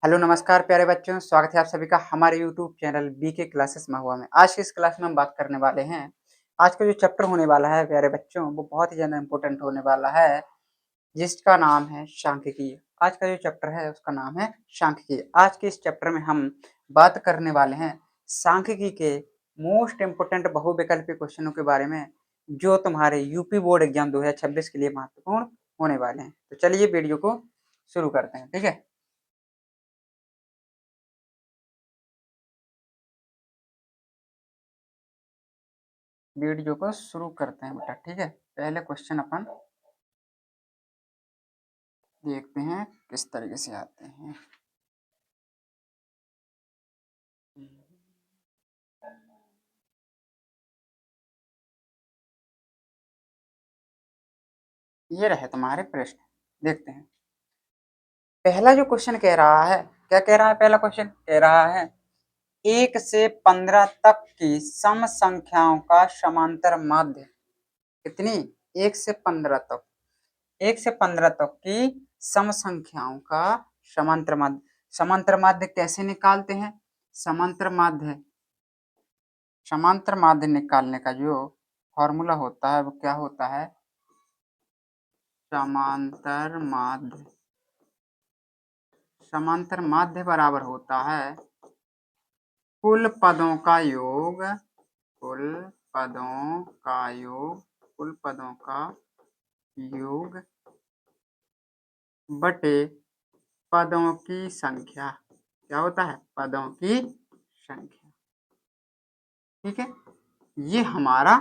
Hello नमस्कार प्यारे बच्चों, स्वागत है आप सभी का हमारे यूट्यूब चैनल बीके क्लासेस महुआ में। आज की इस क्लास में हम बात करने वाले हैं, आज का जो चैप्टर होने वाला है प्यारे बच्चों वो बहुत ही ज़्यादा इम्पोर्टेंट होने वाला है, जिसका नाम है सांख्यिकी। आज का जो चैप्टर है उसका नाम है सांख्यिकी। आज के इस चैप्टर में हम बात करने वाले हैं सांख्यिकी के मोस्ट इम्पोर्टेंट बहुविकल्पीय क्वेश्चनों के बारे में, जो तुम्हारे यूपी बोर्ड एग्जाम 2026 के लिए महत्वपूर्ण होने वाले हैं। तो चलिए वीडियो को शुरू करते हैं, ठीक है। वीडियो को शुरू करते हैं बेटा, ठीक है। पहले क्वेश्चन अपन देखते हैं किस तरीके से आते हैं। ये रहे तुम्हारे प्रश्न, देखते हैं। पहला जो क्वेश्चन कह रहा है, क्या कह रहा है? पहला क्वेश्चन कह रहा है 1 से 15 तक की सम संख्याओं का समांतर माध्य कितनी? 1 से 15 तक, 1 से 15 तक की सम संख्याओं का समांतर माध्य। समांतर माध्य कैसे निकालते हैं? समांतर माध्य निकालने का जो फॉर्मूला होता है वो क्या होता है? समांतर माध्य बराबर होता है कुल पदों का योग, कुल पदों का योग, कुल पदों का योग बटे पदों की संख्या। क्या होता है? पदों की संख्या, ठीक है। ये हमारा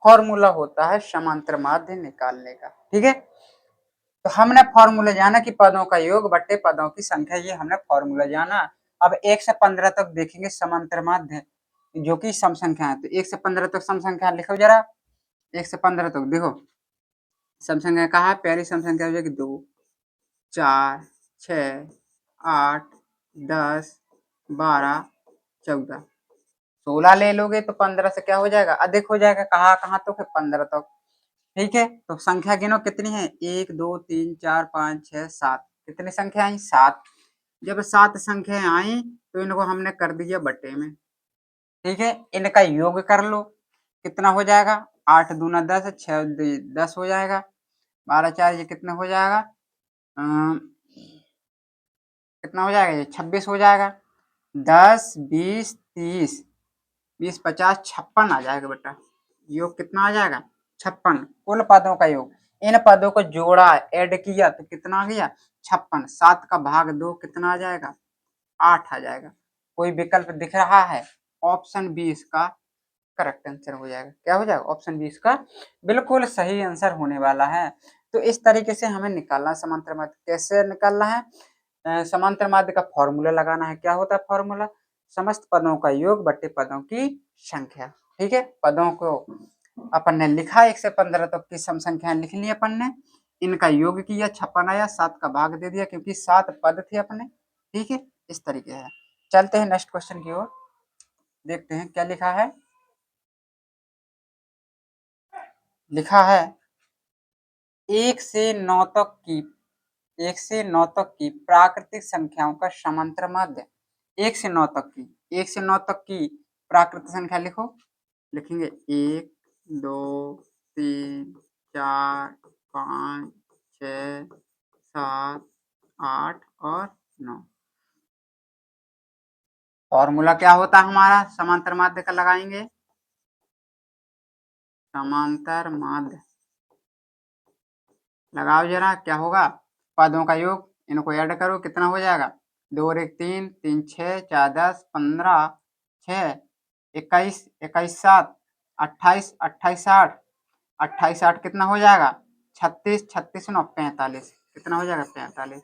फॉर्मूला होता है समांतर माध्य निकालने का, ठीक है। तो हमने फॉर्मूला जाना कि पदों का योग बट्टे पदों की संख्या, ये हमने फॉर्मूला जाना। अब 1 से 15 तक देखेंगे समांतर माध्य जो कि सम संख्या है। तो 1 से 15 तक सम संख्या लिखो जरा। 1 से 15 तक देखो सम संख्या कहा है? पहली सम संख्या हो जाएगी 2, 4, 6, 8, 10, 12, 14, 16 ले लोगे तो 15 से क्या हो जाएगा? अधिक हो जाएगा। कहाँ तक है? 15 तक, ठीक है। तो संख्या गिनो कितनी है? 1, 2, 3, 4, 5, 6, 7। कितनी संख्या आई? 7। जब 7 संख्या आई तो इनको हमने कर दिया बट्टे में, ठीक है। इनका योग कर लो, कितना हो जाएगा? 8 दूना 10, 6 10 हो जाएगा, 12 4 ये कितना हो जाएगा? कितना हो जाएगा? ये 26 हो जाएगा। 10 20 30 20 50 56 आ जाएगा बेटा। योग कितना आ जाएगा? 56। कुल पदों का योग, इन पदों को जोड़ा, ऐड किया तो कितना आ गया? 56। 7 का भाग 2 कितना आ जाएगा? 8 आ जाएगा। कोई विकल्प दिख रहा है? ऑप्शन बी इसका करेक्ट आंसर हो जाएगा। क्या हो जाएगा? ऑप्शन बी इसका बिल्कुल सही आंसर होने वाला है। तो इस तरीके से हमें निकालना है समांतर माध्य। कैसे निकालना है? समांतर माध्य का फॉर्मूला लगाना है। क्या होता है फॉर्मूला? समस्त पदों का योग बट्टे पदों की संख्या, ठीक है। पदों को अपन ने लिखा, 1 से 15 तक की सम संख्याएं लिख ली अपन ने, इनका योग किया, 56 आया, 7 का भाग दे दिया क्योंकि 7 पद थे अपने, ठीक है। इस तरीके है। चलते हैं नेक्स्ट क्वेश्चन की ओर, देखते हैं क्या लिखा है। लिखा है 1 से 9 तक की, 1 से 9 तक की प्राकृतिक संख्याओं का समांतर माध्य। 1 से 9 तक की, 1 से 9 तक की प्राकृतिक संख्या लिखो। लिखेंगे 1 2 3 4 5 6 7 8 और 9। फॉर्मूला क्या होता है हमारा समांतर माध्य का? लगाएंगे समांतर माध्य, लगाओ जरा। क्या होगा? पदों का योग, इनको ऐड करो, कितना हो जाएगा? 2 और 1 3, 3 6, 4 10, 15 6, 21 21 7, 28 28 8, 28 8 कितना हो जाएगा? 36 36 9 45, कितना हो जाएगा? 45।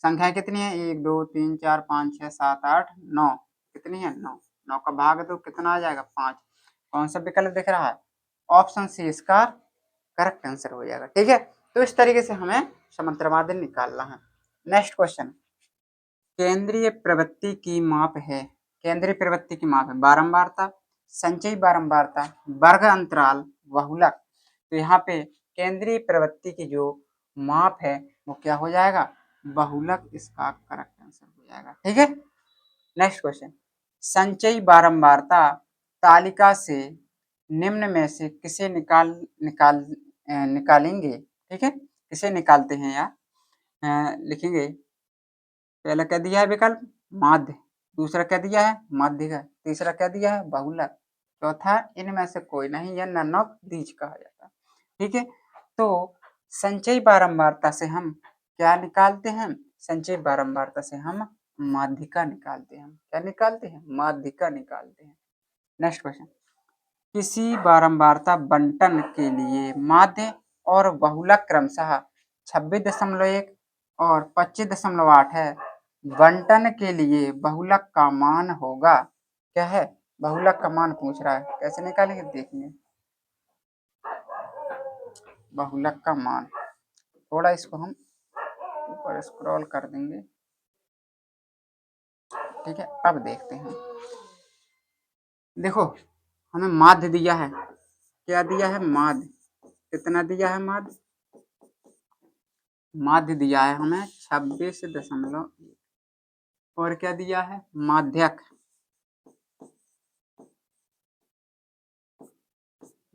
संख्या कितनी है? 1 2 3 4 5 6 7 8 9, कितनी है? 9। 9 का भाग दो, कितना आ जाएगा? 5। कौन सा विकल्प दिख रहा है? ऑप्शन सी इसका करेक्ट आंसर हो जाएगा, ठीक है। तो इस तरीके से हमें समांतर माध्य निकालना है। नेक्स्ट क्वेश्चन, केंद्रीय प्रवृत्ति की माप है। केंद्रीय प्रवृत्ति की माप है बारंबारता, संचयी बारंबारता, वर्ग अंतराल, बहुलक। तो यहाँ पे केंद्रीय प्रवृत्ति की जो माप है वो क्या हो जाएगा? बहुलक इसका करेक्ट आंसर हो जाएगा। ठीक है, नेक्स्ट क्वेश्चन, संचयी बारंबारता तालिका से निम्न में से किसे निकालेंगे। ठीक है, किसे निकालते हैं या लिखेंगे। पहला क्या दिया है विकल्प माध्य, दूसरा क्या दिया है माध्यिका, तीसरा क्या दिया है बहुलक, चौथा इनमें से कोई नहीं, यह नन ऑफ दीज कहा जाता है। ठीक है, तो संचयी बारंबारता से हम क्या निकालते हैं, संचयी बारंबारता से हम माध्यिका निकालते हैं। क्या निकालते हैं, माध्यिका निकालते हैं। नेक्स्ट क्वेश्चन, किसी बारंबारता बंटन के लिए माध्य और बहुलक क्रमशः 26.1 और 25.8 है। बंटन के लिए बहुलक का मान होगा, क्या है, बहुलक का मान पूछ रहा है, कैसे निकालेंगे देखिए। बहुलक का मान, थोड़ा इसको हम ऊपर स्क्रॉल कर देंगे। ठीक है, अब देखते हैं। देखो हमें माध्य दिया है, क्या दिया है माध्य, कितना दिया है माध्य, माध्य दिया है हमें 26.1 और क्या दिया है माध्यक,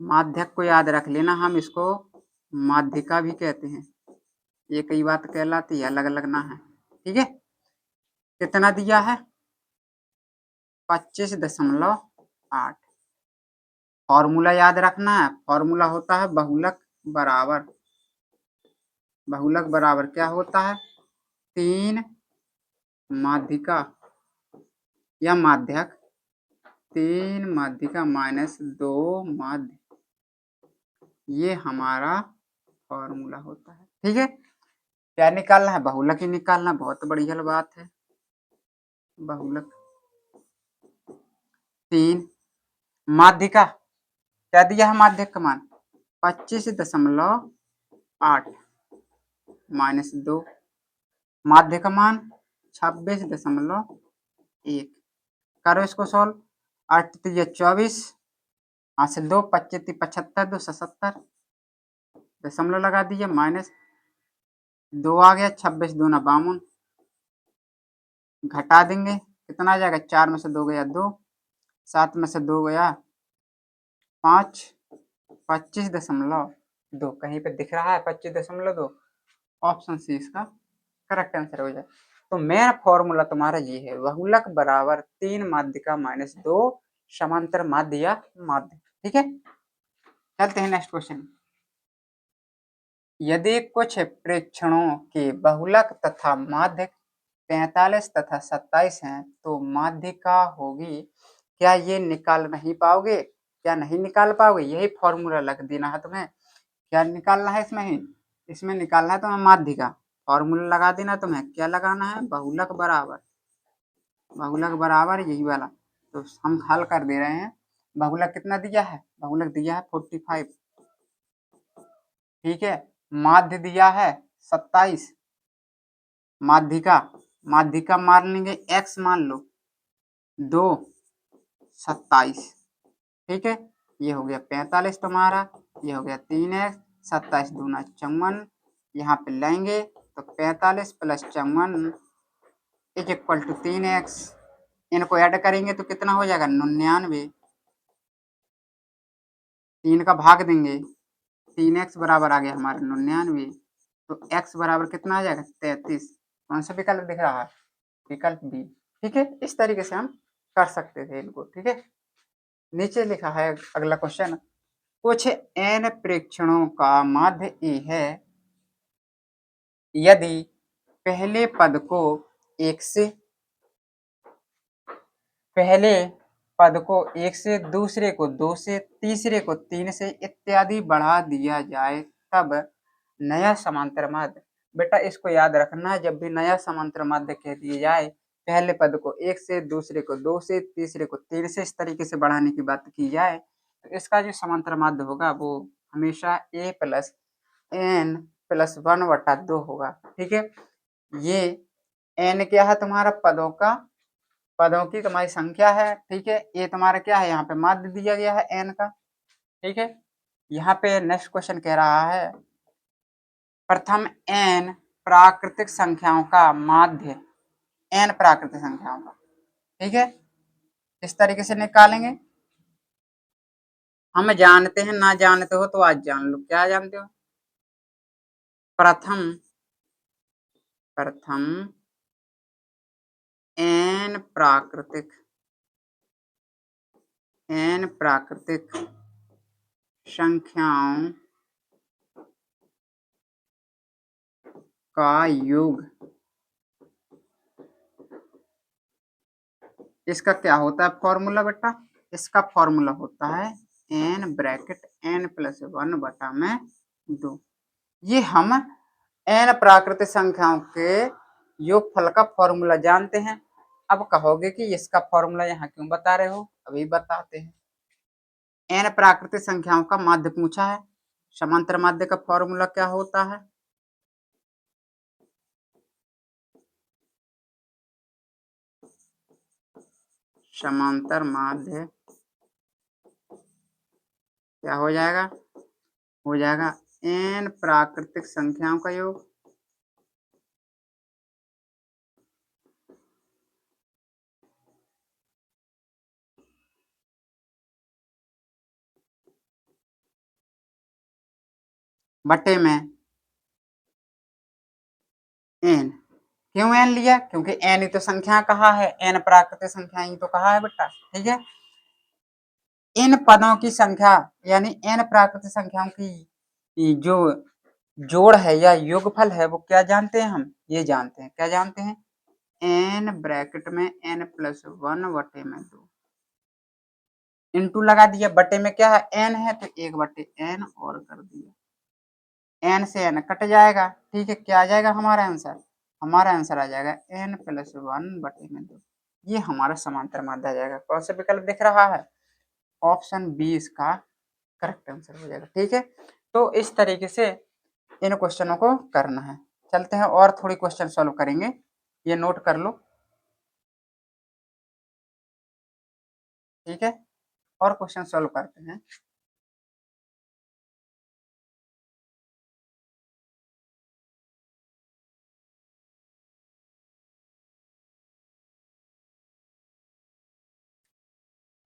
माध्यक को याद रख लेना, हम इसको माध्यिका भी कहते हैं, ये कई बात कहलाती है, अलग अलग ना है। ठीक है, कितना दिया है 25.8। फॉर्मूला याद रखना है, फॉर्मूला होता है बहुलक बराबर, बहुलक बराबर क्या होता है 3 माध्यिका या माध्यक, 3 माध्यिका माइनस 2 माध्य, ये हमारा फॉर्मूला होता है। ठीक है, क्या निकालना है, बहुलक ही निकालना, बहुत बढ़िया बात है। बहुलक 3 माध्यिका, क्या दिया है माध्यक का मान 25.8 माइनस 2, माध्य का मान 26.1, करो इसको सॉल्व, 8 3 24, हासिल 2, 25 75, 2 77, दशमलव लगा दिए, माइनस 2 आ गया, 26 दूना 52, घटा देंगे कितना आ जाएगा, 4 में से 2 गया 2, 7 में से 2 गया 5, 25.2, कहीं पे दिख रहा है 25.2, ऑप्शन सी इसका करेक्ट आंसर हो जाए। तो मेरा फॉर्मूला तुम्हारा ये है, बहुलक बराबर 3 माध्यिका माइनस 2 समांतर माध्य या माध्य। ठीक है, चलते हैं नेक्स्ट क्वेश्चन। यदि कुछ प्रेक्षणों के बहुलक तथा माध्य 45 तथा 27 हैं तो माध्यिका होगी, क्या ये निकाल नहीं पाओगे, क्या नहीं निकाल पाओगे, यही फॉर्मूला लग देना है तुम्हें। क्या निकालना है इसमें ही, इसमें निकालना है तुम्हें माध्यिका, फॉर्मूला लगा देना तुम्हें, क्या लगाना है बहुलक बराबर, बहुलक बराबर यही वाला, तो हम हल कर दे रहे हैं। बहुलक कितना दिया है, बहुलक दिया है 45, ठीक है, माध्य दिया है 27, माध्यिका, माध्यिका मान लेंगे x मान लो 2 27, ठीक है, ये हो गया 45 तुम्हारा, ये हो गया 3x, 27 दूना 54, यहाँ पे लेंगे तो 45 plus 54 is equal to 3x, इनको ऐड करेंगे तो कितना हो जाएगा 99, 3 का भाग देंगे, 3x बराबर आ गया हमारा 99, तो x बराबर कितना आ जाएगा 33, कौन सा विकल्प दिख रहा है, विकल्प बी। ठीक है, इस तरीके से हम कर सकते थे इनको। ठीक है, नीचे लिखा है अगला क्वेश्चन, कुछ n प्रेक्षणों का माध्य ए है, यदि पहले पद को 1 से, पहले पद को 1 से, दूसरे को 2 से, तीसरे को 3 से इत्यादि बढ़ा दिया जाए तब नया समांतर माध्य। बेटा इसको याद रखना है, जब भी नया समांतर माध्य कह दिया जाए, पहले पद को 1 से, दूसरे को 2 से, तीसरे को 3 से, इस तरीके से बढ़ाने की बात की जाए, तो इसका जो समांतर माध्य होगा वो हमेशा a प्लस n प्लस 1/2 होगा। ठीक है, ये n क्या है तुम्हारा पदों का, पदों की तुम्हारी संख्या है। ठीक है, ये तुम्हारा क्या है, यहाँ पे माध्य दिया गया है n का। ठीक है, यहाँ पे नेक्स्ट क्वेश्चन कह रहा है प्रथम n प्राकृतिक संख्याओं का माध्य n प्राकृतिक संख्याओं का, ठीक है। इस तरीके से निकालेंगे। हम जानते हैं, ना जानते हो तो आज जान लो। क्या जानते हो? प्रथम n प्राकृतिक संख्याओं का योग, इसका क्या होता है फॉर्मूला बेटा? इसका फॉर्मूला होता है n ब्रैकेट n प्लस 1 बटा में 2। ये हम n प्राकृतिक संख्याओं के योगफल का फॉर्मूला जानते हैं। अब कहोगे कि इसका फॉर्मूला यहाँ क्यों बता रहे हो? अभी बताते हैं। n प्राकृतिक संख्याओं का माध्य पूछा है। समांतर माध्य का फॉर्मूला क्या होता है? समांतर माध्य क्या हो जाएगा? हो जाएगा n प्राकृतिक संख्याओं का योग बटे में n। क्यों n लिया? क्योंकि n ही तो संख्या कहा है, n प्राकृतिक संख्या ही तो कहा है बेटा, ठीक है। इन पदों की संख्या यानी n प्राकृतिक संख्याओं की जो जोड़ है या योगफल है वो क्या जानते हैं हम? ये जानते हैं। क्या जानते हैं? n ब्रैकेट में n प्लस 1 बटे में 2 इंटू लगा दिया। बटे में क्या है? n है तो 1 बटे n और कर दिया। n से n कट जाएगा, ठीक है। क्या आ जाएगा हमारा आंसर? हमारा आंसर आ जाएगा n प्लस 1 बटे में 2। ये हमारा समांतर माध्य आ जाएगा। कौन सा विकल्प दिख रहा है? ऑप्शन बी इसका करेक्ट आंसर हो जाएगा, ठीक है। तो इस तरीके से इन क्वेश्चनों को करना है। चलते हैं और थोड़ी क्वेश्चन सॉल्व करेंगे, ये नोट कर लो, ठीक है। और क्वेश्चन सॉल्व करते हैं।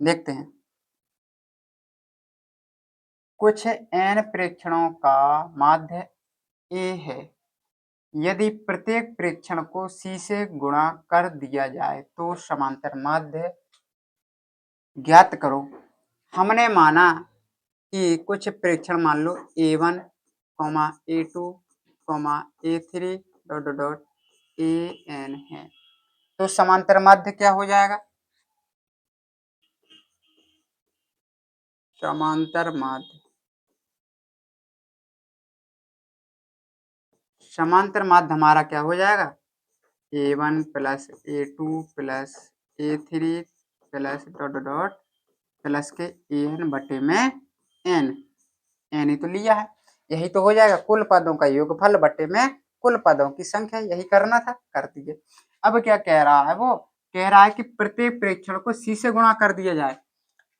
देखते हैं। कुछ n प्रेक्षणों का माध्य a है। यदि प्रत्येक प्रेक्षण को c से गुणा कर दिया जाए तो समांतर माध्य ज्ञात करो। हमने माना कि कुछ प्रेक्षण मान लो a1, a2, a3 dot dot dot an है, तो समांतर माध्य क्या हो जाएगा? समांतर माध्य हमारा क्या हो जाएगा? a1 plus a2 plus a3 plus dot dot dot plus के an बटे में n। n ही तो लिया है, यही तो हो जाएगा कुल पदों का योगफल बटे में कुल पदों की संख्या। यही करना था, कर दिए। अब क्या कह रहा है? वो कह रहा है कि प्रत्येक प्रेक्षण को c से गुणा कर दिया जाए।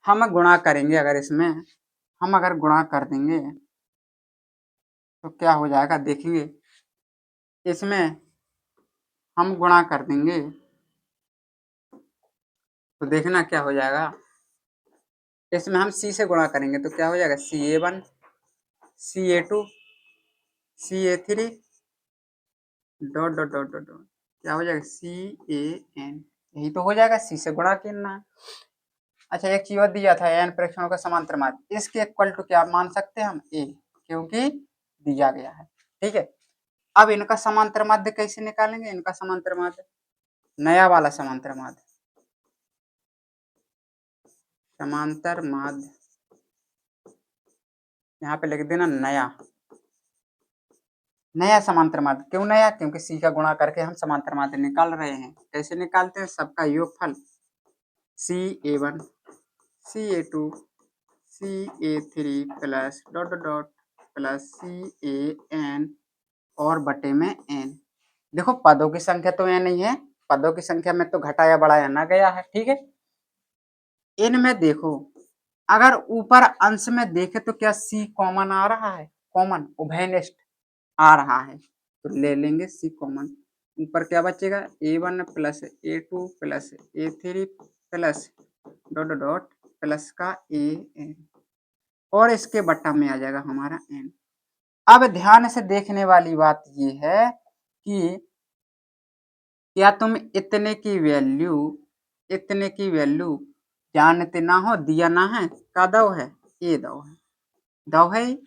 हम गुणा करेंगे, अगर इसमें हम अगर गुणा कर देंगे तो क्या हो जाएगा देखेंगे। इसमें हम गुणा कर देंगे तो देखना क्या हो जाएगा। इसमें हम c से गुणा करेंगे तो क्या हो जाएगा? ca1 ca2 ca3 dot dot dot dot dot क्या हो जाएगा? can। यही तो हो जाएगा, c से गुणा करना है। अच्छा, एक चीज और दिया था, n प्रेक्षणों का समांतर माध्य। इसके इक्वल टू क्या मान सकते हैं हम? a, क्योंकि दिया गया है, ठीक है। अब इनका समांतर माध्य कैसे निकालेंगे? इनका समांतर माध्य, नया वाला समांतर माध्य, समांतर माध्य यहाँ पे लिख देना नया। नया समांतर माध्य क्यों नया? क्योंकि c का गुणा करके हम समांतर माध्य निकाल रहे हैं। कैसे निकालते हैं? सबका योगफल ca1 ca2 ca3 plus dot dot dot plus can और बटे में n। देखो पदों की संख्या तो n नहीं है, पदों की संख्या में तो घटाया बढ़ाया ना गया है, ठीक है। इनमें देखो, अगर ऊपर अंश में देखे तो क्या c कॉमन आ रहा है? कॉमन उभयनिष्ठ आ रहा है, तो तो ले लेंगे सी कॉमन। ऊपर क्या बचेगा, A1 plus A2 plus A3 plus dot dot plus का AN, और इसके बट्टा में आ जाएगा हमारा N। अब ध्यान से देखने वाली बात ये है कि क्या तुम इतने की वैल्यू जानते ना हो, दिया ना है, का दो है, ए दो है,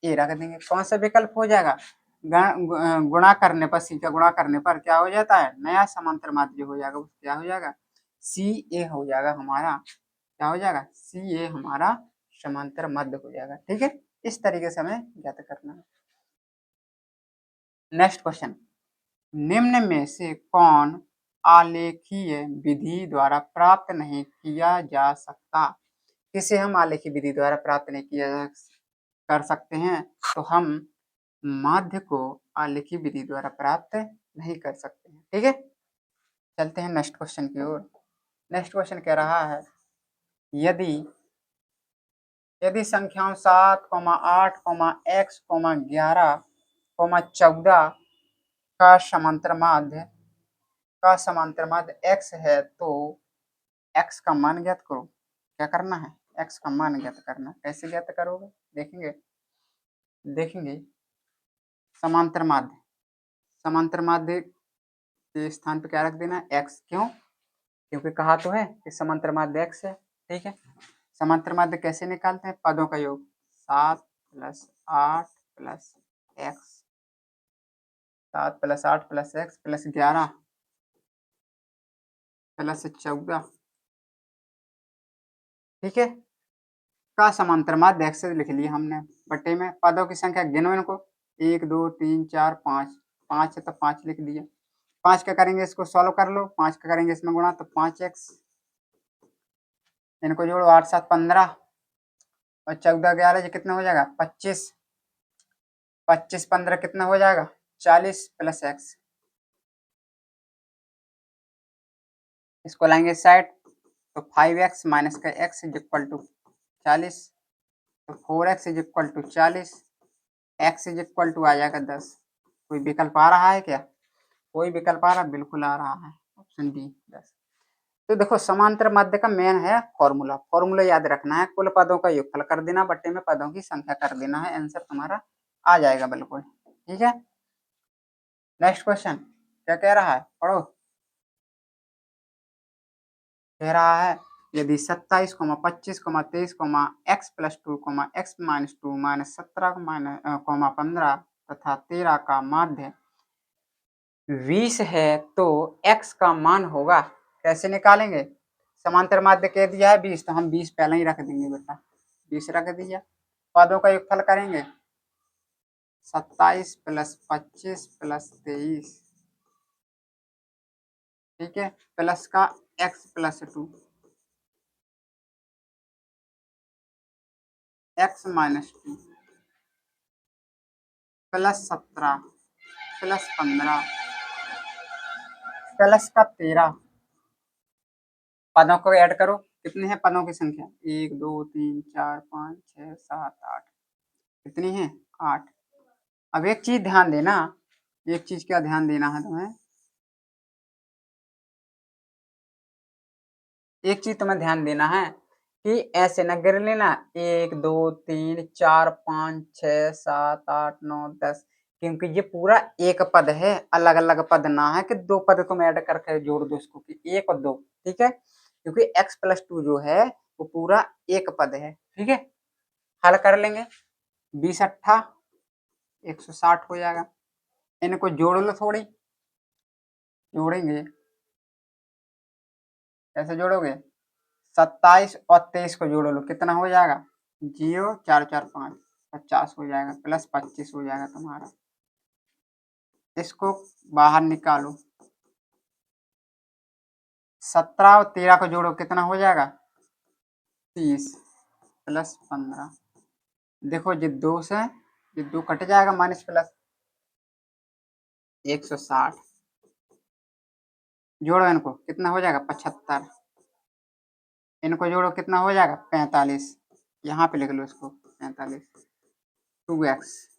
ए रख देंगे। कौन सा विकल्प हो जाएगा, गुणा करने पर, सी का गुणा करने पर क्या हो जाता है, नया समांतर माध्य हो जाएगा, क्या हो जाएगा, सी ए हो जाएगा हमारा, क्या हो जाएगा, सी ए हमारा समांतर माध्य हो जाएगा। ठीक है, इस तरीके से हमें ज्ञात करना है। नेक्स्ट क्वेश्चन, निम्न में से कौन आलेखीय विधि द्वारा प्राप्त नहीं किया जा सकता। किसे हम आलेखीय विधि द्वारा प्राप्त नहीं किया कर सकते हैं, तो हम माध्य को आलेखीय विधि द्वारा प्राप्त नहीं कर सकते हैं। ठीक है, चलते हैं नेक्स्ट क्वेश्चन की ओर। नेक्स्ट क्वेश्चन कह रहा है, यदि संख्याओं 7, 8, x, 11, 14 का समांतर माध्य x है, तो x का मान ज्ञात करो। क्या करना है, x का मान ज्ञात करना। कैसे ज्ञात करोगे, देखेंगे समांतर माध्य के स्थान पे क्या रख देना है, x। क्यों, क्योंकि कहा तो है कि समांतर माध्य x है। ठीक है, समांतर माध्य कैसे निकालते हैं, पदों का योग, 7 plus 8 plus x, 7 plus 8 plus x plus 11 plus 14। ठीक है, का समांतर माध्य x लिख लिया हमने। बट्टे में पदों की संख्या गिनो इनको, 1 2 3 4 5, 5 है तो 5 लिख दिया। 5 का करेंगे इसको सॉल्व कर लो, 5 का करेंगे इसमें गुणा तो 5x, इनको जोड़ो, 8 7 15 और 14 11 ये कितना हो जाएगा, 25, 25 15 कितना हो जाएगा, 40 प्लस x। इसको लाएंगे साइड तो 5x माइनस का x इज इक्वल टू 40, तो 4x is equal to 40, x is equal to आ जाएगा 10। कोई विकल्प आ रहा है क्या, कोई विकल्प आ रहा, बिल्कुल आ रहा है, ऑप्शन डी 10। तो देखो समांतर माध्य का मेन है फॉर्मूला याद रखना है, कुल पदों का योगफल कर देना, बट्टे में पदों की संख्या कर देना है, आंसर तुम्हारा आ जाएगा बिल्कुल। ठीक है, नेक्स्ट क्वेश्चन क्या कह रहा है, पढ़ो। कह रहा है, यदि 27, 25, 23, x plus 2, x minus 2 minus 17, 15 तथा 13 का माध्य 20 है, तो x का मान होगा। कैसे निकालेंगे, समांतर माध्य कह दिया है 20, तो हम 20 पहले ही रख देंगे बेटा, 20 रख दिया। पदों का योगफल करेंगे, 27 प्लस 25 प्लस 23, ठीक है, प्लस का x plus 2, x minus 2 plus 17 plus 15 plus का 13। पदों को ऐड करो, कितने हैं पदों की संख्या, 1 2 3 4 5 6 7 8, कितनी है, 8। अब एक चीज ध्यान देना, एक चीज क्या ध्यान देना है तुम्हें, एक चीज तुम्हें ध्यान देना है कि ऐसे न गिर लेना 1 2 3 4 5 6 7 8 9 10, क्योंकि ये पूरा एक पद है, अलग अलग पद ना है कि दो पद तुम ऐड करके जोड़ दो इसको कि 1 और 2। ठीक है, क्योंकि x प्लस 2 जो है वो पूरा एक पद है। ठीक है, हल कर लेंगे, 20 अट्ठा 160 हो जाएगा। इनको जोड़ लो, थोड़ी जोड़ेंगे, कैसे जोड़ोगे, 27 और 23 को जोड़ लो, कितना हो जाएगा, 0 4 4 5 50 हो जाएगा, प्लस 25 हो जाएगा तुम्हारा। इसको बाहर निकालो, 17 और 13 को जोड़ो, कितना हो जाएगा, 30 प्लस 15। देखो ये 2 से ये 2 कट जाएगा, माइनस प्लस 160, जोड़ो इनको, कितना हो जाएगा, 75। इनको जोड़ो, कितना हो जाएगा, 45। यहाँ पे लिख लो इसको 45, 2x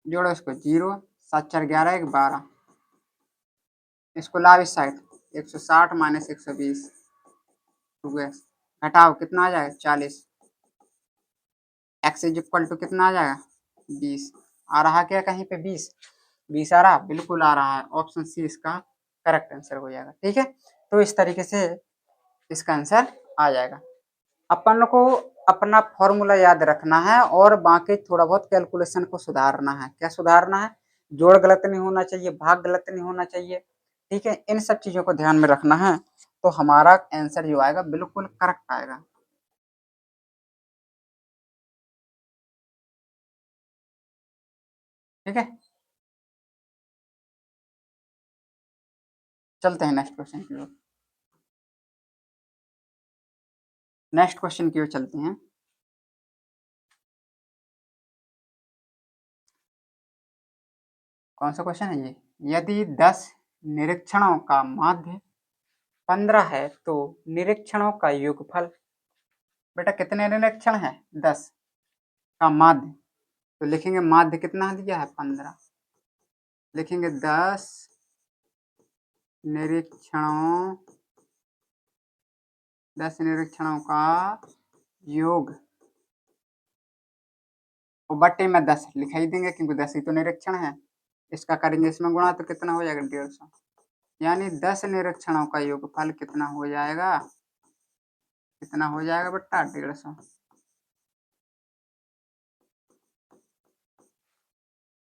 जोड़ो इसको 0, 7 4 11 1 12, इसको लाओ इस साइड, 160 माइनस 120 2x, घटाओ कितना आ जाएगा 40, x इज इक्वल टू कितना आ जाएगा 20, आ रहा क्या कहीं पे 20, 20 आ रहा, बिल्कुल आ रहा है, ऑप्शन सी इसका करेक्ट आंसर हो जाएगा। ठीक है, तो इस तरीके से इसका आंसर आ जाएगा। अपन को अपना फॉर्मूला याद रखना है और बाकी थोड़ा बहुत कैलकुलेशन को सुधारना है। क्या सुधारना है? जोड़ गलत नहीं होना चाहिए, भाग गलत नहीं होना चाहिए। ठीक है, इन सब चीजों को ध्यान में रखना है, तो हमारा आंसर जो आएगा बिल्कुल करेक्ट आएगा। ठीक है, चलते हैं नेक्स्ट क्वेश्चन की ओर। नेक्स्ट क्वेश्चन की ओर चलते हैं। कौन सा क्वेश्चन है ये? यदि 10 निरीक्षणों का माध्य 15 है तो निरीक्षणों का योगफल, बेटा कितने निरीक्षण है? 10 का माध्य, तो लिखेंगे माध्य कितना दिया है 15, लिखेंगे 10 निरीक्षणों 10 निरीक्षणों का योग, और बट्टे में 10 लिखा ही देंगे क्योंकि 10 ही तो निरीक्षण है। इसका करेंगे इसमें गुणा तो कितना हो जाएगा 150, यानी 10 निरीक्षणों का योगफल कितना हो जाएगा, कितना हो जाएगा बेटा 150।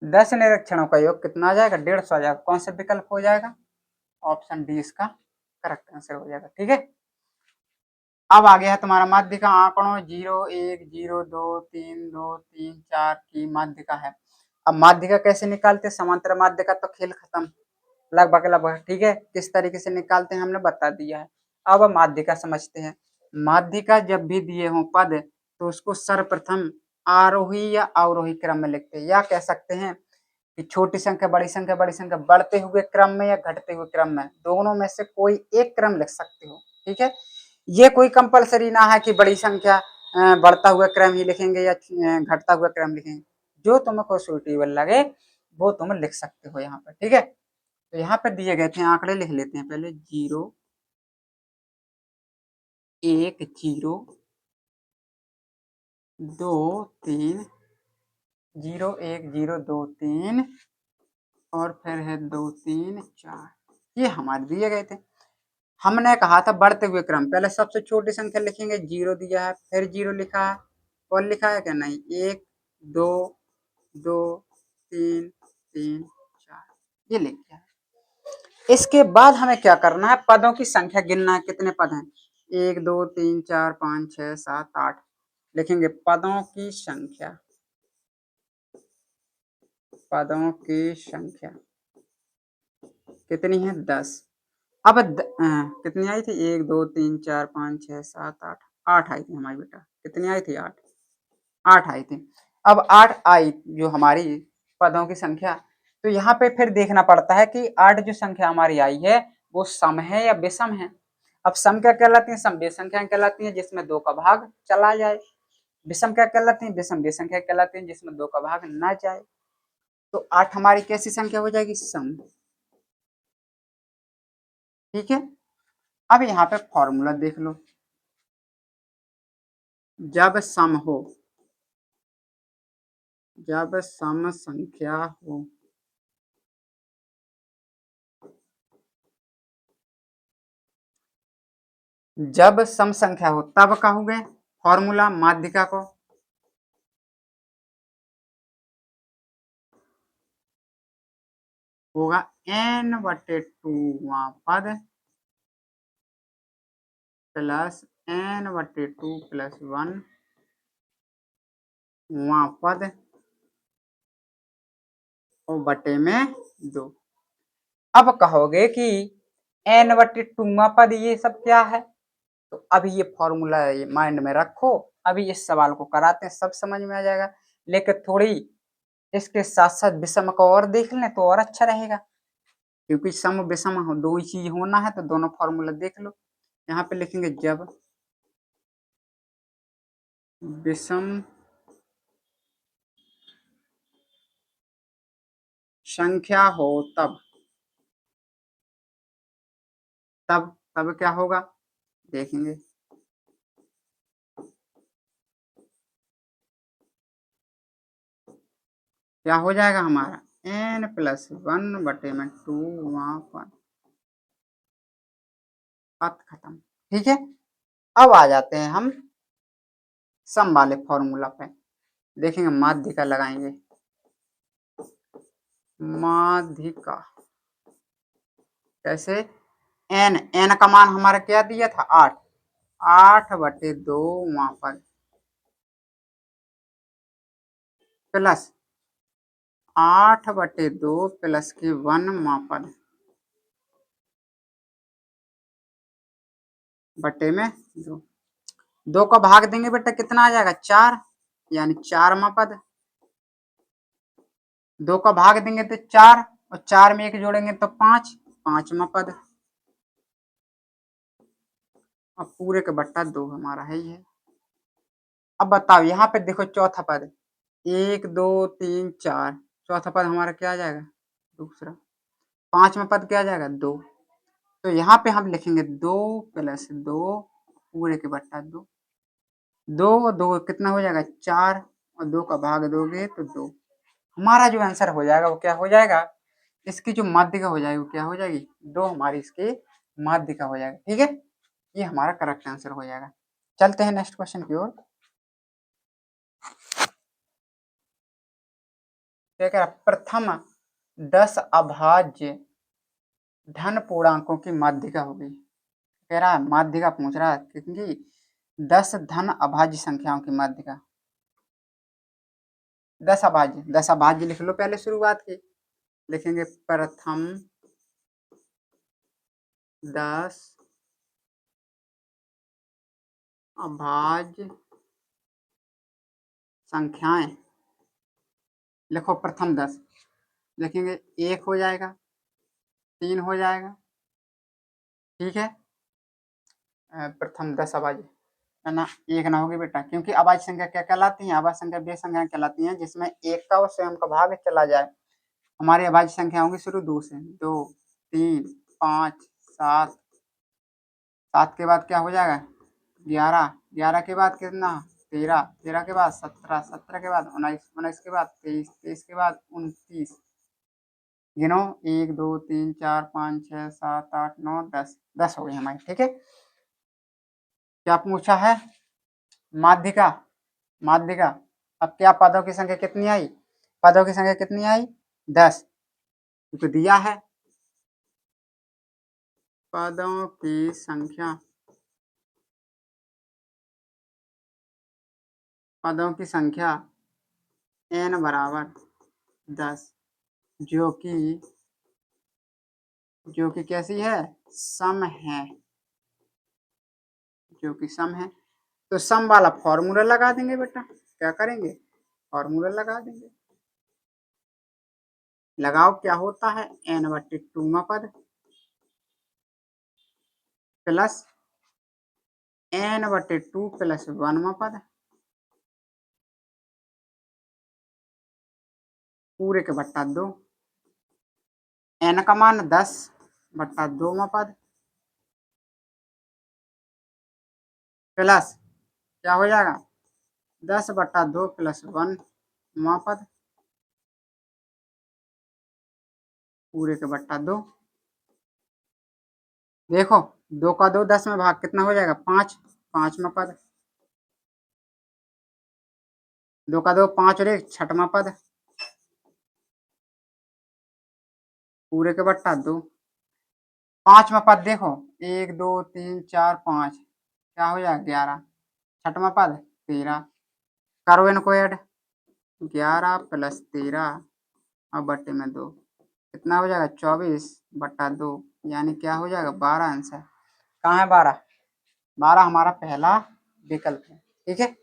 10 निरीक्षणों का योग कितना आ जाएगा 150 आ जाएगा। कौन सा विकल्प हो जाएगा? ऑप्शन डी इसका करेक्ट आंसर हो जाएगा। ठीक है, अब आ गया है तुम्हारा माध्य का आंकड़ों 0 1 0 2 3 2 3 4 की माध्य का है। अब माध्य का कैसे निकालते हैं? समांतर माध्य का तो खेल खत्म लगभग लगभग। ठीक है, किस तरीके से निकालते हैं हमने बता दिया है। अब माध्य का समझते हैं। माध्य का जब भी दिए हों पद तो उसको सर्वप्रथम आरोही या अवरोही क्रम में लिखते हैं, या कह सकते हैं कि छोटी संख्या बड़ी संख्या बड़ी संख्या बढ़ते हुए क्रम में या घटते हुए क्रम में, दोनों में से कोई एक क्रम लिख सकते हो। ठीक है, ये कोई कंपलसरी ना है कि बड़ी संख्या बढ़ता हुआ क्रम ही लिखेंगे या घटता हुआ क्रम लिखेंगे, जो तुमको सुटेबल लगे वो तुम लिख सकते हो यहाँ पर। ठीक है, तो यहाँ पर दिए गए थे आंकड़े लिख लेते हैं पहले, 0 1 0 2 3, 0 1 0 2 3, और फिर है 2 3 4, ये हमारे दिए गए थे। हमने कहा था बढ़ते हुए क्रम, पहले सबसे छोटी संख्या लिखेंगे, 0 दिया है, फिर 0 लिखा है, और लिखा है क्या? नहीं, 1 2 2 3 3 4, ये लिख दिया है। इसके बाद हमें क्या करना है? पदों की संख्या गिनना है, कितने पद हैं? 1 2 3 4 5 6 7 8, लिखेंगे पदों की संख्या, पदों की संख्या कितनी है? 10। अब कितनी आई थी? 1 2 3 4 5 6 7 8, 8 आई थी हमारी बेटा। कितनी आई थी? 8, 8 आई थी। अब 8 आई जो हमारी पदों की संख्या, तो यहाँ पे फिर देखना पड़ता है कि 8 जो संख्या हमारी आई है वो सम है या विषम है। अब सम क्या कहलाती है? सम वे संख्या कहलाती है जिसमें 2 का भाग चला जाए। विषम क्या कहलाती है? विषम वे संख्या कहलाती है जिसमें 2 का भाग ना जाए। तो 8 हमारी कैसी संख्या हो जाएगी? सम। ठीक है, अब यहाँ पे फॉर्मूला देख लो। जब सम हो, जब सम संख्या हो, जब सम संख्या हो तब कहोगे फॉर्मूला माध्यिका को, होगा n/2 पद प्लस n/2 प्लस 1 पद और बटे में 2। अब कहोगे कि n/2 पद ये सब क्या है? तो अभी ये फॉर्मूला माइंड में रखो, अभी इस सवाल को कराते हैं, सब समझ में आ जाएगा। लेकिन थोड़ी इसके साथ साथ विषम को और देख लें तो और अच्छा रहेगा, क्योंकि सम विषम दो ही चीज होना है, तो दोनों फॉर्मूला देख लो। यहाँ पे लिखेंगे जब विषम संख्या हो तब तब तब क्या होगा देखेंगे। क्या हो जाएगा हमारा n+1/2 वहां पर बात खत्म। ठीक है, अब आ जाते हैं हम सम वाले फॉर्मूला पे। देखेंगे माध्यिका लगाएंगे। माध्यिका कैसे, n का मान हमारा क्या दिया था 8, 8/2 वहां पर प्लस 8/2 प्लस के 1 वहां पर बटे में 2। 2 का भाग देंगे बेटा कितना आ जाएगा 4, यानी 4वां पद। 2 का भाग देंगे तो 4 और 4 में 1 जोड़ेंगे तो 5, 5वां पद। अब पूरे का बट्टा 2 हमारा है ही है। अब बताओ यहाँ पे देखो चौथा पद 1 2 3 4, चौथा पद हमारा क्या आ जाएगा दूसरा। 5वां पद क्या आ जाएगा 2। तो यहाँ पे हम लिखेंगे 2 + 2 पूरे के बट्टा 2। 2 और 2 कितना हो जाएगा 4 और 2 का भाग दोगे तो 2। हमारा जो आंसर हो जाएगा वो क्या हो जाएगा, इसकी जो माध्यिका हो जाएगी वो क्या हो जाएगी 2 हमारी इसकी माध्यिका हो जाएगा। ठीक है, ये हमारा करेक्ट आंसर हो जाएगा। चलते हैं नेक्स्ट क्वेश्चन की ओर। क्या कह रहा, प्रथम 10 अभाज्य धन पूर्णांकों की माध्यिका होगी। कह रहा है माध्यिका पूछ रहा है क्योंकि 10 धन अभाज्य संख्याओं की माध्यिका। 10 अभाज्य लिख लो पहले शुरुआत की। लिखेंगे प्रथम 10 अभाज्य संख्याएं। लिखो प्रथम 10, लिखेंगे 1 हो जाएगा, 3 हो जाएगा। ठीक है, प्रथम 10 अभाज्य है ना, 1 ना होगी बेटा, क्योंकि अभाज्य संख्या क्या कहलाती है, अभाज्य संख्या वे संख्याएं कहलाती हैं जिसमें 1 का और स्वयं का भाग चला जाए। हमारी अभाज्य संख्या होंगी शुरू 2 से, 2 3 5 7, 7 के बाद क्या हो जाएगा 11, 11 के बाद कितना 13, 13 के बाद 17, 17 के बाद 19, 19 के बाद 23, 23 के बाद 29। गिनो 1 2 3 4 5 6 7 8 9 10, 10 हो गई हमारी। ठीक है, क्या पूछा है माध्यिका, माध्यिका। अब क्या पदों की संख्या कितनी आई, पदों की संख्या कितनी आई 10, क्योंकि दिया है पदों की संख्या, पदों की संख्या n बराबर 10, जो कि कैसी है सम है, जो कि सम है। तो सम वाला फॉर्मूला लगा देंगे बेटा, क्या करेंगे फॉर्मूला लगा देंगे। लगाओ क्या होता है n/2वां पद प्लस n/2 + 1वां पद पूरे के बट्टा 2, n का मान 10/2वां पद प्लस क्या हो जाएगा 10/2 + 1वां पद पूरे के बट्टा 2। देखो 2 का 2 10 में भाग कितना हो जाएगा 5, 5वां पद, 2 का 2 5 और 1 6वां पद पूरे के बट्टा 2। 5वां पद देखो 1 2 3 4 5 क्या हो जाएगा 11, 6वां पद 13, करो इनको ऐड 11 + 13 और बट्टे में 2 कितना हो जाएगा 24/2, यानी क्या हो जाएगा 12 आंसर। कहाँ है 12, 12 हमारा पहला विकल्प है। ठीक है,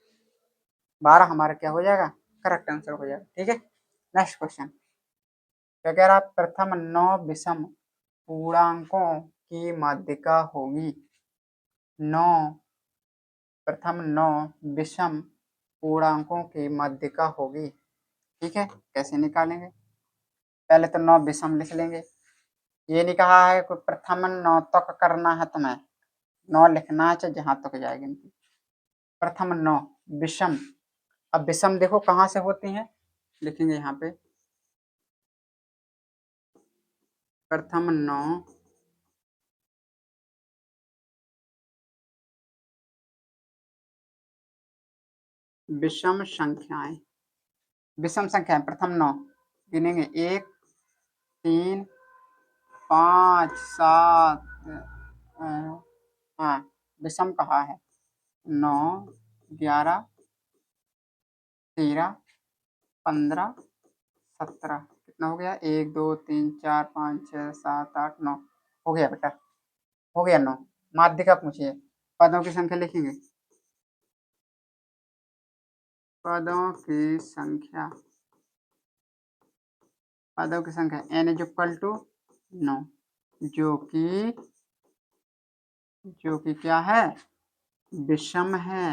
12 हमारा क्या हो जाएगा करेक्ट आंसर हो जाएगा। ठीक है, नेक्स्ट क्वेश्चन क्या कह रहा है, प्रथम 9 विषम पूर्णांकों की माध्यिका होगी। 9 प्रथम 9 विषम पूर्णांकों की माध्यिका होगी। ठीक है, कैसे निकालेंगे, पहले तो 9 विषम लिख लेंगे। ये नहीं कहा है कि प्रथम 9 तक करना है तुम्हें, 9 लिखना है चाहे जहां तक जाए गिनती। प्रथम 9 विषम। अब विषम देखो कहाँ से होती हैं, लिखेंगे यहाँ पे प्रथम 9 विषम संख्याएं। विषम संख्याएं प्रथम 9 गिनेंगे 1 3 5 7 हाँ विषम कहा है 9 11 13 15 17। कितना हो गया 1 2 3 4 5 6 7 8 9 हो गया बेटा, हो गया 9। माध्यिका पूछिए, पदों की संख्या लिखेंगे, पदों की संख्या, पदों की संख्या n इज इक्वल टू 9 जो कि क्या है विषम है।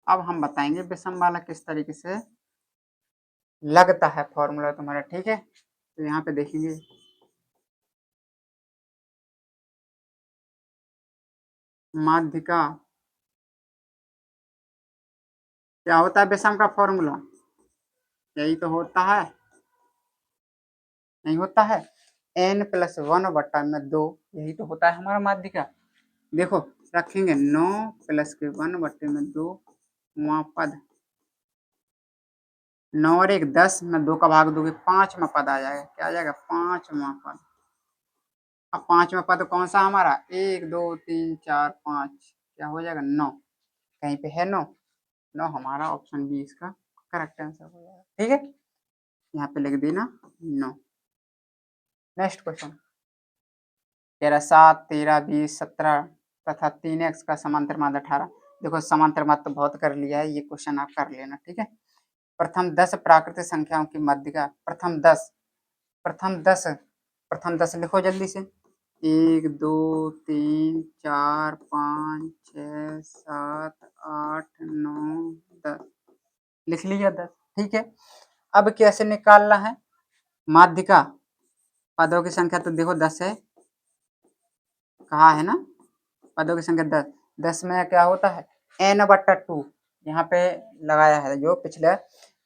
अब हम बताएंगे विषम वाला किस तरीके से लगता है फॉर्मूला तुम्हारा, ठीक है। तो यहाँ पे देखेंगे माध्यिका क्या होता है विषम का फॉर्मूला, यही तो होता है, नहीं होता है n प्लस 1/2, यही तो होता है हमारा माध्यिका। देखो रखेंगे 9 प्लस के 1/2 वहाँ पद 9 और 1 10 में 2 का भाग दोगे 5वां पद आ जाएगा, क्या आ जाएगा 5वां पद। अब 5वां पद कौन सा हमारा 1 2 3 4 5 क्या हो जाएगा 9, कहीं पे है 9, 9 हमारा ऑप्शन बी इसका करेक्ट आंसर हो जाएगा, ठीक है। यहाँ पे लिख देना 9। नेक्स्ट क्वेश्चन कह रहा 7 13 20 17 तथा 3x का समांतर माध्य 18। देखो समांतर माध्य तो बहुत कर लिया है, ये क्वेश्चन आप कर लेना, ठीक है। प्रथम 10 प्राकृतिक संख्याओं की माध्यिका, प्रथम 10 लिखो जल्दी से 1 2 3 4 5 6 7 8 9 10 लिख लिया 10, ठीक है। अब कैसे निकालना है माध्यिका, पदों की संख्या तो देखो 10 है, कहा है ना पदों की संख्या 10, 10 में क्या होता है n/2, यहाँ पे लगाया है जो पिछले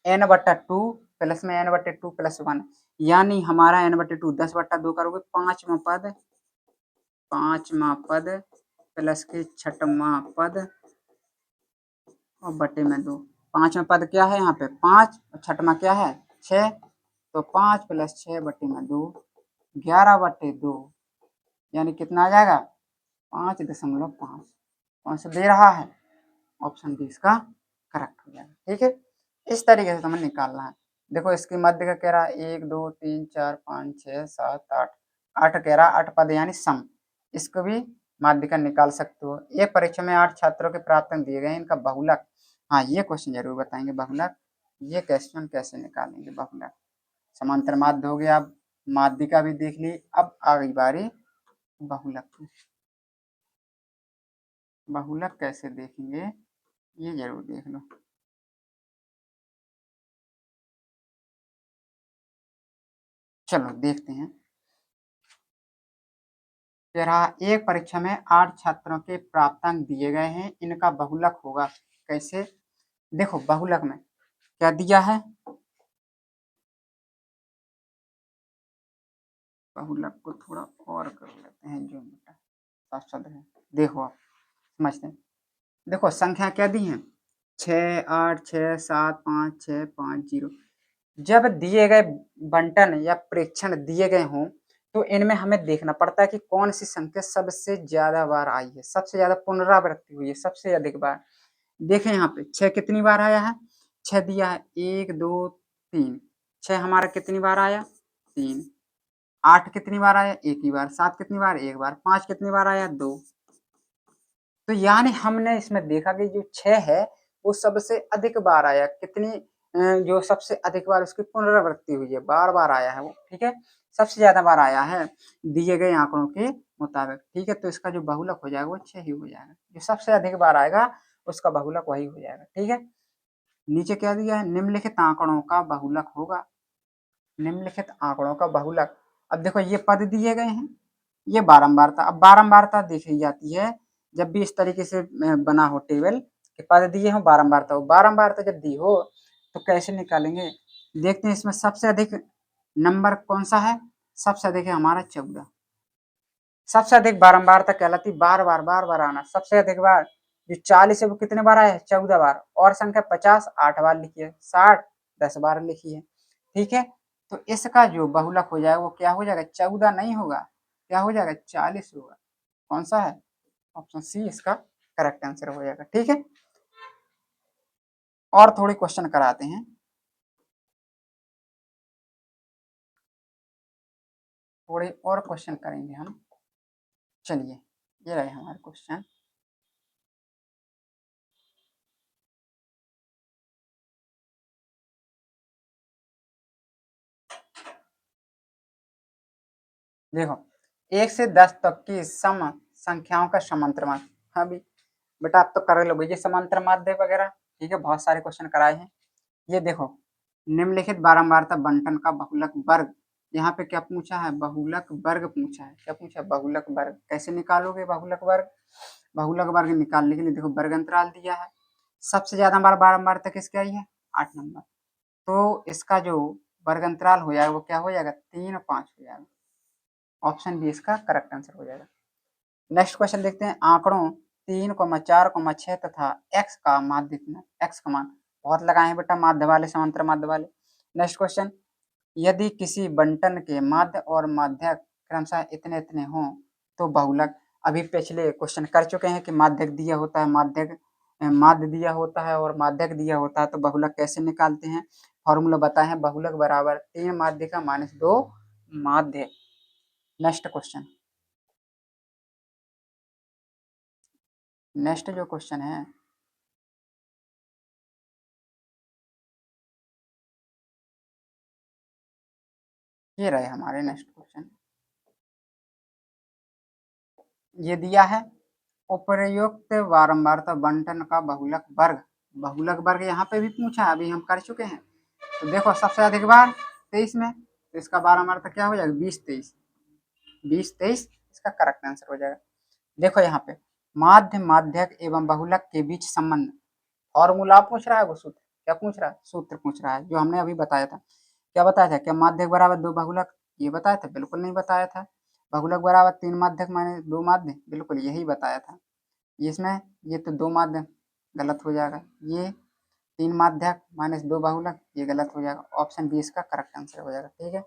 n/2 प्लस में n/2 प्लस 1, यानी हमारा n/2 10/2 करोगे 5वां पद प्लस के 6वां पद और बटे में 2। 5वां पद क्या है यहाँ पे 5 और 6वां क्या है 6, तो 5 प्लस 6 बटे में 2 11/2, यानी कितना आ जाएगा 5.5। कौन सा दे रहा है ऑप्शन बी इसका करेक्ट हो जाएगा, ठीक है। इस तरीके से तुम्हें निकालना है। देखो इसकी मध्य का कह रहा है 1 2 3 4 5 6 7 8 8 कह रहा 8 पद यानी सम, इसको भी माध्य का निकाल सकते हो। ये परीक्षा में 8 छात्रों के प्राप्त अंक दिए गए, इनका बहुलक, हाँ ये क्वेश्चन जरूर बताएंगे बहुलक, ये क्वेश्चन कैसे निकालेंगे बहुलक। समांतर माध्य हो गया, अब माध्यिका भी देख ली, अब आ गई बारी बहुलक की। बहुलक कैसे देखेंगे ये जरूर देख लो। चलो देखते हैं। कह रहा एक परीक्षा में 8 छात्रों के प्राप्तांक दिए गए हैं, इनका बहुलक होगा कैसे। देखो बहुलक में क्या दिया है, बहुलक को थोड़ा और कर लेते हैं जो बेटा है, देखो आप समझते हैं। देखो संख्या क्या दी है 6 8 6 7 5 6 5 0। जब दिए गए बंटन या प्रेक्षण दिए गए हों तो इनमें हमें देखना पड़ता है कि कौन सी संख्या सबसे ज्यादा बार आई है, सबसे ज्यादा पुनरावृत्ति हुई है, सबसे अधिक बार। देखें यहाँ पे 6 कितनी बार आया है, 6 दिया है 1 2 3, 6 हमारा कितनी बार आया 3, 8 कितनी बार आया एक ही बार, 7 कितनी बार एक बार, 5 कितनी बार आया 2। तो यानी हमने इसमें देखा कि जो 6 है वो सबसे अधिक बार आया, कितनी जो सबसे अधिक बार उसकी पुनरावृत्ति हुई है, बार बार आया है वो, ठीक है, सबसे ज्यादा बार आया है दिए गए आंकड़ों के मुताबिक, ठीक है। तो इसका जो बहुलक हो जाएगा वो 6 ही हो जाएगा, जो सबसे अधिक बार आएगा उसका बहुलक वही हो जाएगा, ठीक है। नीचे क्या दिया है निम्नलिखित आंकड़ों का बहुलक होगा, निम्नलिखित आंकड़ों का बहुलक। अब देखो ये पद दिए गए हैं, ये बारंबारता। अब बारंबारता देखी जाती है जब भी इस तरीके से बना हो टेबल के पद दिए हो, बारंबारता हो। बारंबारता जब दी हो तो कैसे निकालेंगे, देखते हैं। इसमें सबसे अधिक नंबर कौन सा है, सबसे अधिक है हमारा 14। सबसे अधिक बारंबारता कहलाती बार बार आना। सबसे अधिक बार जो 40 है वो कितने बार आया है, 14 बार। और संख्या 50 8 बार लिखी है, 60 10 बार लिखी है। ठीक है, तो इसका जो बहुलक हो जाएगा वो क्या हो जाएगा, 14 नहीं होगा, क्या हो जाएगा, 40 होगा। कौन सा है, ऑप्शन सी इसका करेक्ट आंसर हो जाएगा। ठीक है, और थोड़े क्वेश्चन कराते हैं, थोड़े और क्वेश्चन करेंगे हम। चलिए, ये रहे हमारे क्वेश्चन। देखो, 1 से 10 तक की सम संख्याओं का समांतर माध्य। हाँ भी बेटा, आप तो कर लोगे ये समांतर माध्य वगैरह। ठीक है, बहुत सारे क्वेश्चन कराए हैं। ये देखो, निम्नलिखित बारंबारता बंटन का बहुलक वर्ग। यहाँ पे क्या पूछा है, बहुलक वर्ग पूछा है। क्या पूछा है, बहुलक वर्ग। कैसे निकालोगे बहुलक वर्ग, बहुलक वर्ग निकालने के लिए देखो वर्ग अंतराल दिया है। सबसे ज्यादा हमारा बारंबारता किसकी आई है, 8 नंबर। तो इसका जो वर्ग अंतराल हो जाएगा वो क्या हो जाएगा, 3 और 5 हो जाएगा। ऑप्शन बी इसका करेक्ट आंसर हो जाएगा। नेक्स्ट क्वेश्चन देखते हैं, आंकड़ों 3,4,6 तथा x का माध्य कितना, x का मान। बहुत लगाए हैं बेटा माध्य वाले, समांतर माध्य वाले। नेक्स्ट क्वेश्चन, यदि किसी बंटन के माध्य और माध्यक क्रमशः इतने इतने हों तो बहुलक। अभी पिछले क्वेश्चन कर चुके हैं कि माध्यक दिया होता है, माध्यक माध्य दिया होता है और माध्यक दिया होता है, तो बहुलक कैसे निकालते हैं। फॉर्मूला बताए हैं, बहुलक बराबर 3 माध्य का माइनस 2 माध्य। नेक्स्ट क्वेश्चन, नेक्स्ट जो क्वेश्चन है, ये रहे हमारे नेक्स्ट क्वेश्चन। ये दिया है, उपर्युक्त बारंबारता बंटन का बहुलक वर्ग। बहुलक वर्ग यहाँ पे भी पूछा, अभी हम कर चुके हैं। तो देखो, सबसे अधिक बार 23 में, तो इसका बारंबारता क्या हो जाएगा, 20 23। 20 23 इसका करेक्ट आंसर हो जाएगा। देखो यहाँ पे माध्य माध्यक एवं बहुलक के बीच संबंध। फॉर्मूला पूछ रहा है, वो सूत्र क्या पूछ रहा है, सूत्र पूछ रहा है, जो हमने अभी बताया था। क्या बताया था, क्या माध्यक बराबर 2 बहुलक, ये बताया था, बिल्कुल नहीं बताया था। बहुलक बराबर 3 माध्यक माइनस 2 माध्य, बिल्कुल यही बताया था। इसमें ये तो 2 माध्यक गलत हो जाएगा, ये 3 माध्यक माइनस 2 बहुलक ये गलत हो जाएगा। ऑप्शन बी इसका करेक्ट आंसर हो जाएगा। ठीक है,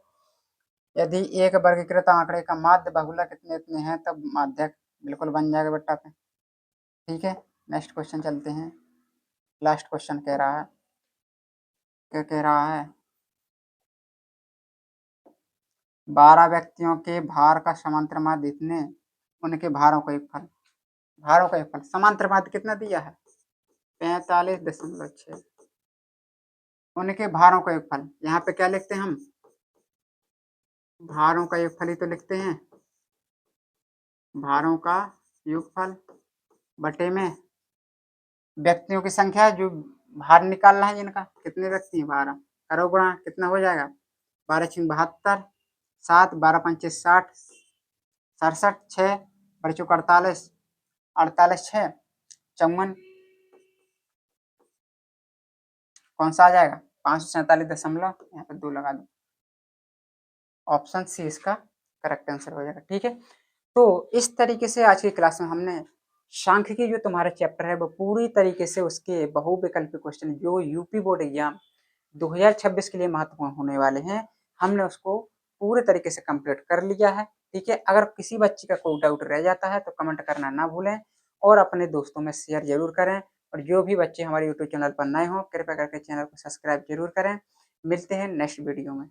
यदि एक वर्गीकृत आंकड़े का माध्य बहुलक इतने इतने हैं तब माध्यक बिल्कुल बन जाएगा बेटा पे। ठीक है, नेक्स्ट क्वेश्चन चलते हैं। लास्ट क्वेश्चन कह रहा है, क्या कह रहा है, 12 व्यक्तियों के भार का समांतर माध्य इतने, उनके भारों का एक फल। भारों का एक फल, समांतर माध्य कितना दिया है, 45.6। उनके भारों का एक फल, यहाँ पे क्या लिखते हैं हम, भारों का एक फल ही तो लिखते हैं। भारों का योगफल बटे में व्यक्तियों की संख्या, जो भार निकालना है जिनका, कितने व्यक्ति हैं, 12। करो गुणा, कितना हो जाएगा, 12 छीन 72, 7 12 पंचे 60, 67 6 बच्चों 48, 48 6 54, कौन सा आ जाएगा, 547 यहाँ पे 2 लगा दो। ऑप्शन सी इसका करेक्ट आंसर हो जाएगा। ठीक है, तो इस तरीके से आज की क्लास में हमने सांख्यिकी जो तुम्हारा चैप्टर है वो पूरी तरीके से उसके बहुविकल्पी क्वेश्चन जो यूपी बोर्ड एग्जाम 2026 के लिए महत्वपूर्ण होने वाले हैं, हमने उसको पूरे तरीके से कंप्लीट कर लिया है। ठीक है, अगर किसी बच्चे का कोई डाउट रह जाता है तो कमेंट करना ना भूलें और अपने दोस्तों में शेयर जरूर करें। और जो भी बच्चे हमारे यूट्यूब चैनल पर नए हों कृपया करके चैनल को सब्सक्राइब जरूर करें। मिलते हैं नेक्स्ट वीडियो में।